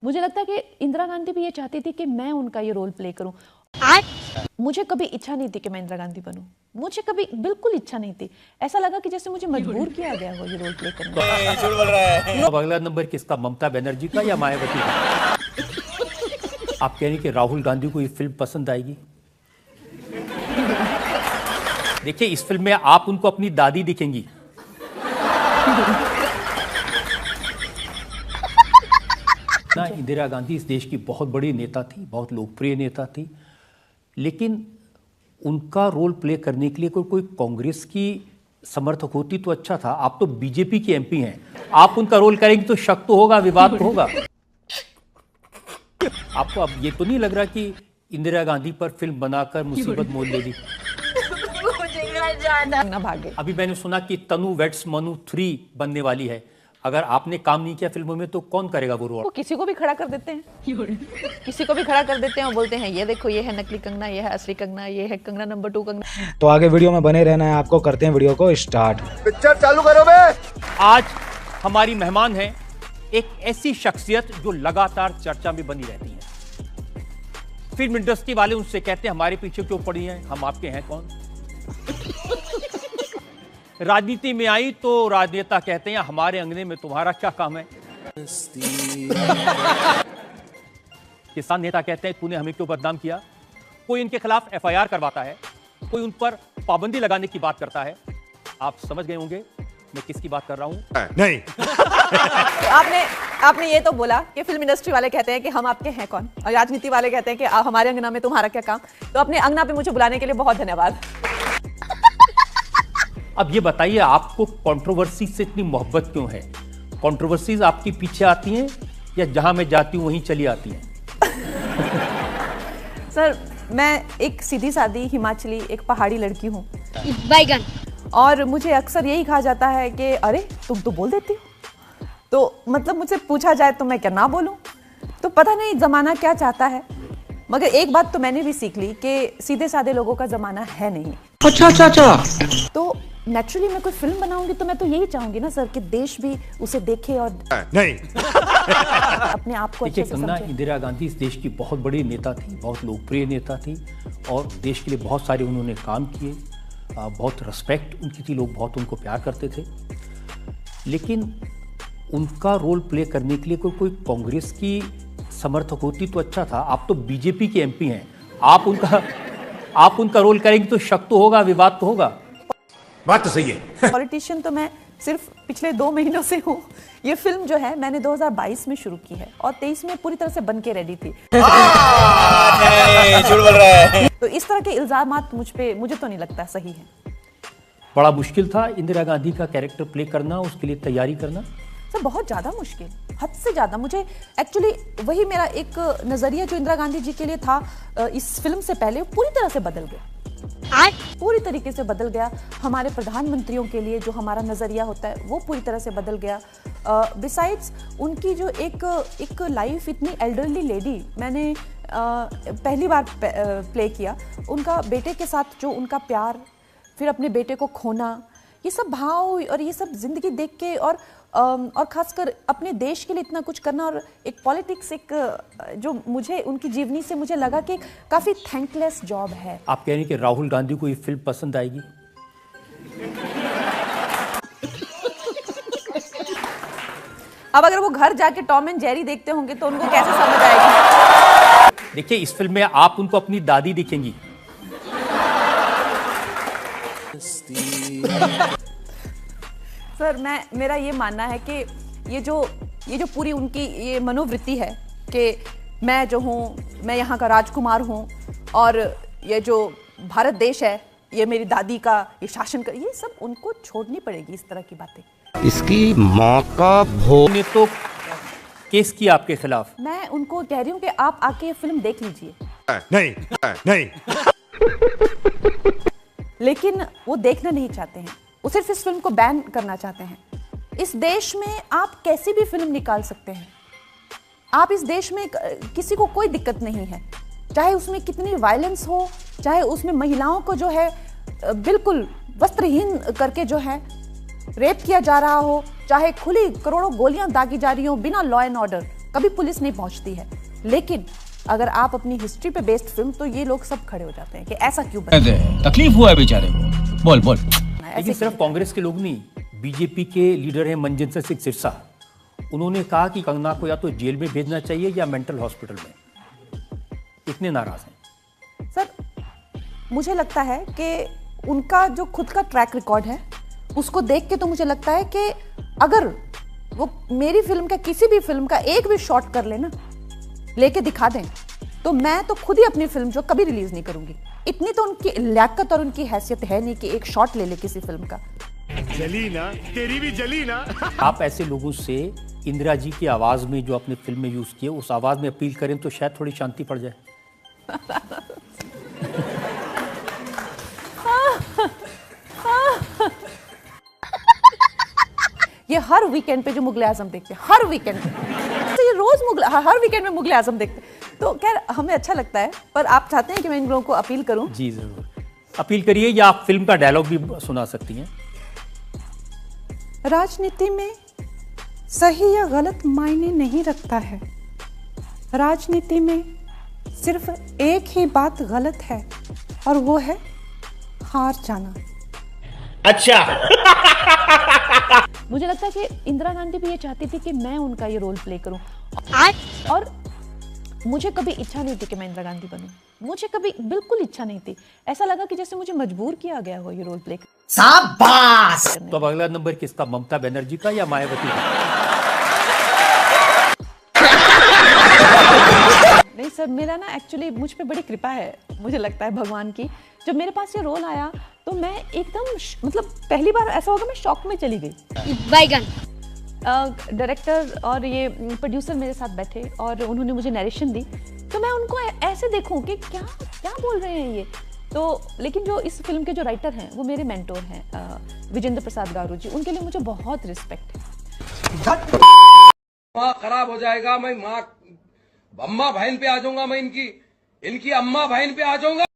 मुझे लगता है कि इंदिरा गांधी भी ये चाहती थी कि मैं उनका ये रोल प्ले करूं। मुझे कभी इच्छा नहीं थी कि मैं इंदिरा गांधी बनूं, मुझे कभी बिल्कुल इच्छा नहीं थी। ऐसा लगा कि जैसे मुझे मजबूर किया गया हो ये रोल प्ले करने। झूठ बोल रहा है। अब अगला नंबर किसका, ममता बनर्जी का या मायावती का? आप कह रही कि राहुल गांधी को ये फिल्म पसंद आएगी? देखिए, इस फिल्म में आप उनको अपनी दादी दिखेंगी। ना, इंदिरा गांधी इस देश की बहुत बड़ी नेता थी, बहुत लोकप्रिय नेता थी, लेकिन उनका रोल प्ले करने के लिए कोई कांग्रेस की समर्थक होती तो अच्छा था। आप तो बीजेपी की एमपी हैं, आप उनका रोल करेंगे तो शक तो होगा, विवाद तो होगा। आपको अब ये तो नहीं लग रहा कि इंदिरा गांधी पर फिल्म बनाकर मुसीबत मोल ले ली? ना भागे। अभी मैंने सुना कि तनु वेट्स मनु 3 बनने वाली है। अगर आपने काम नहीं किया फिल्मों में तो कौन करेगा वो रोल? वो किसी को भी खड़ा कर देते हैं, किसी को भी खड़ा कर देते हैं और बोलते हैं ये देखो ये है नकली कंगना, ये है असली कंगना, ये है कंगना नंबर 2 कंगना। तो आगे वीडियो में बने रहना है आपको। करते हैं वीडियो को स्टार्ट। पिक्चर चालू करो बे। आज हमारी मेहमान है एक ऐसी शख्सियत जो लगातार चर्चा में बनी रहती है। फिल्म इंडस्ट्री वाले उनसे कहते हैं हमारे पीछे क्यों पड़ी हैं, हम आपके हैं कौन? राजनीति में आई तो राजनेता कहते हैं हमारे अंगने में तुम्हारा क्या काम है। किसान नेता कहते हैं तूने हमें क्यों बदनाम किया। कोई इनके खिलाफ एफआईआर करवाता है, कोई उन पर पाबंदी लगाने की बात करता है। आप समझ गए होंगे मैं किसकी बात कर रहा हूं। नहीं। आपने ये तो बोला कि फिल्म इंडस्ट्री वाले कहते हैं कि हम आपके हैं कौन, और राजनीति वाले कहते हैं कि हमारे अंगना में तुम्हारा क्या काम। तो अपने अंगना पे मुझे बुलाने के लिए बहुत धन्यवाद। अब ये बताइए, आपको कंट्रोवर्सी से इतनी मोहब्बत क्यों है? कंट्रोवर्सीज आपके पीछे आती हैं या जहां मैं जाती हूं वहीं चली आती हैं? सर, मैं एक सीधी सादी हिमाचली, एक पहाड़ी लड़की हूँ बैगन, और मुझे अक्सर यही कहा जाता है कि अरे तुम तो बोल देती हो। तो मतलब मुझसे पूछा जाए तो मैं क्या ना बोलूं। तो पता नहीं जमाना क्या चाहता है, मगर एक बात तो मैंने भी सीख ली कि सीधे साधे लोगों का जमाना है नहीं। अच्छा। तो नेचुरली मैं कोई फिल्म बनाऊंगी तो मैं तो यही चाहूंगी ना सर कि देश भी उसे देखे और नहीं। अपने आप को अच्छे देखिए से कंगना, समझे। इंदिरा गांधी इस देश की बहुत बड़ी नेता थी, बहुत लोकप्रिय नेता थी, और देश के लिए बहुत सारे उन्होंने काम किए। बहुत रिस्पेक्ट उनकी थी, लोग बहुत उनको प्यार करते थे। लेकिन उनका रोल प्ले करने के लिए कोई कांग्रेस की समर्थक होती तो अच्छा था। आप तो बीजेपी के एमपी हैं, आप उनका रोल करेंगे तो शक तो होगा, विवाद तो होगा। बात तो सही है। पॉलिटिशियन तो मैं सिर्फ पिछले 2 महीनों से हूँ। ये फिल्म जो है मैंने 2022 में शुरू की है और 23 में पूरी तरह से बन के रेडी थी। झूठ बोल रहा है। तो इस तरह के इल्जामात मुझे तो नहीं लगता सही है। बड़ा मुश्किल था इंदिरा गांधी का कैरेक्टर प्ले करना, उसके लिए तैयारी करना। सर बहुत ज़्यादा मुश्किल, हद से ज़्यादा। मुझे एक्चुअली वही मेरा एक नज़रिया जो इंदिरा गांधी जी के लिए था इस फिल्म से पहले, पूरी तरह से बदल गया, पूरी तरीके से बदल गया। हमारे प्रधानमंत्रियों के लिए जो हमारा नज़रिया होता है वो पूरी तरह से बदल गया। बिसाइड्स उनकी जो एक लाइफ, इतनी एल्डरली लेडी मैंने पहली बार प्ले किया। उनका बेटे के साथ जो उनका प्यार, फिर अपने बेटे को खोना, ये सब भाव और ये सब जिंदगी देख के, और खासकर अपने देश के लिए इतना कुछ करना, और एक पॉलिटिक्स, एक जो मुझे उनकी जीवनी से मुझे लगा कि काफ़ी थैंकलेस जॉब है। आप कह रही हैं कि राहुल गांधी को ये फिल्म पसंद आएगी? अब अगर वो घर जाके टॉम एंड जेरी देखते होंगे तो उनको कैसे समझ आएगी? देखिए, इस फिल्म में आप उनको अपनी दादी दिखेंगी। सर, मेरा ये मानना है कि ये जो पूरी उनकी ये मनोवृत्ति है कि मैं जो हूँ, मैं यहाँ का राजकुमार हूँ, और ये जो भारत देश है ये मेरी दादी का ये शासन कर, ये सब उनको छोड़नी पड़ेगी। इस तरह की बातें इसकी माँ का भोग ने तो केस किया आपके खिलाफ। मैं उनको कह रही हूँ कि आप आके ये फिल्म देख लीजिए। नहीं। लेकिन वो देखना नहीं चाहते हैं, वो सिर्फ इस फिल्म को बैन करना चाहते हैं। इस देश में आप कैसी भी फिल्म निकाल सकते हैं। आप इस देश में किसी को कोई दिक्कत नहीं है, चाहे उसमें कितनी वायलेंस हो, चाहे उसमें महिलाओं को जो है बिल्कुल वस्त्रहीन करके जो है रेप किया जा रहा हो, चाहे खुली करोड़ों गोलियां दागी जा रही हो बिना लॉ एंड ऑर्डर, कभी पुलिस नहीं पहुंचती है। लेकिन अगर आप अपनी हिस्ट्री पे बेस्ड फिल्म, तो ये लोग सब खड़े हो जाते हैं कि ऐसा क्यों बना, तकलीफ हुआ है बेचारे को, बोल बोल। लेकिन सिर्फ कांग्रेस के लोग नहीं, बीजेपी के लीडर हैं मनजिंदर सिंह सिरसा, उन्होंने कहा कि कंगना को या तो जेल में भेजना चाहिए या मेंटल हॉस्पिटल में। इतने नाराज हैं सर। मुझे लगता है कि उनका जो खुद का ट्रैक रिकॉर्ड है, उसको देख के तो मुझे लगता है कि अगर वो मेरी फिल्म का, किसी भी फिल्म का एक भी शॉट कर लेना, लेके दिखा दें, तो मैं तो खुद ही अपनी फिल्म जो कभी रिलीज नहीं करूंगी। इतनी तो उनकी लियाकत और उनकी हैसियत है नहीं कि एक शॉट ले ले किसी फिल्म का। जली ना, तेरी भी जली ना। आप ऐसे लोगों से इंदिरा जी की आवाज में जो अपने फिल्म में यूज किए, उस आवाज में अपील करें तो शायद थोड़ी शांति पड़ जाए। ये हर वीकेंड पे जो मुगले आजम देखते हैं, हर वीकेंड पे, तो ये रोज हर वीकेंड में मुगले आजम देखते हैं, तो खैर हमें अच्छा लगता है। पर आप चाहते हैं कि मैं इन लोगों को अपील करूं? जी जरूर, अपील करिए, या आप फिल्म का डायलॉग भी सुना सकती हैं। राजनीति में सही या गलत मायने नहीं रखता है। राजनीति में सिर्फ एक ही बात गलत है, और वो है हार जाना। अच्छा। मुझे लगता है कि इंदिरा गांधी भी ये चाहती थी कि मैं उनका ये रोल प्ले करूं, और मुझे कभी इच्छा नहीं थी कि मैं इंदिरा गांधी बनूं। मुझे कभी बिल्कुल इच्छा नहीं थी। ऐसा लगा कि जैसे मुझे मजबूर किया गया हो ये रोल प्ले। शाबाश। तो अब अगला नंबर किसका, ममता बनर्जी का या मायावती का? नहीं सर, मेरा ना एक्चुअली मुझ पे बड़ी कृपा है, मुझे लगता है भगवान की। जब मेरे पास ये रोल आया तो मैं एकदम मतलब पहली बार ऐसा होगा, मैं शॉक में चली गई। बैगन। डायरेक्टर और ये प्रोड्यूसर मेरे साथ बैठे और उन्होंने मुझे नरेशन दी, तो मैं उनको ऐसे देखूं कि क्या क्या बोल रहे हैं ये। तो लेकिन जो इस फिल्म के जो राइटर हैं वो मेरे मेंटोर हैं, विजेंद्र प्रसाद गारू जी, उनके लिए मुझे बहुत रिस्पेक्ट है। माँ खराब हो जाएगा, मैं माँ अम्मा बहन पे आ जाऊंगा, मैं इनकी अम्मा बहन पे आ जाऊंगा।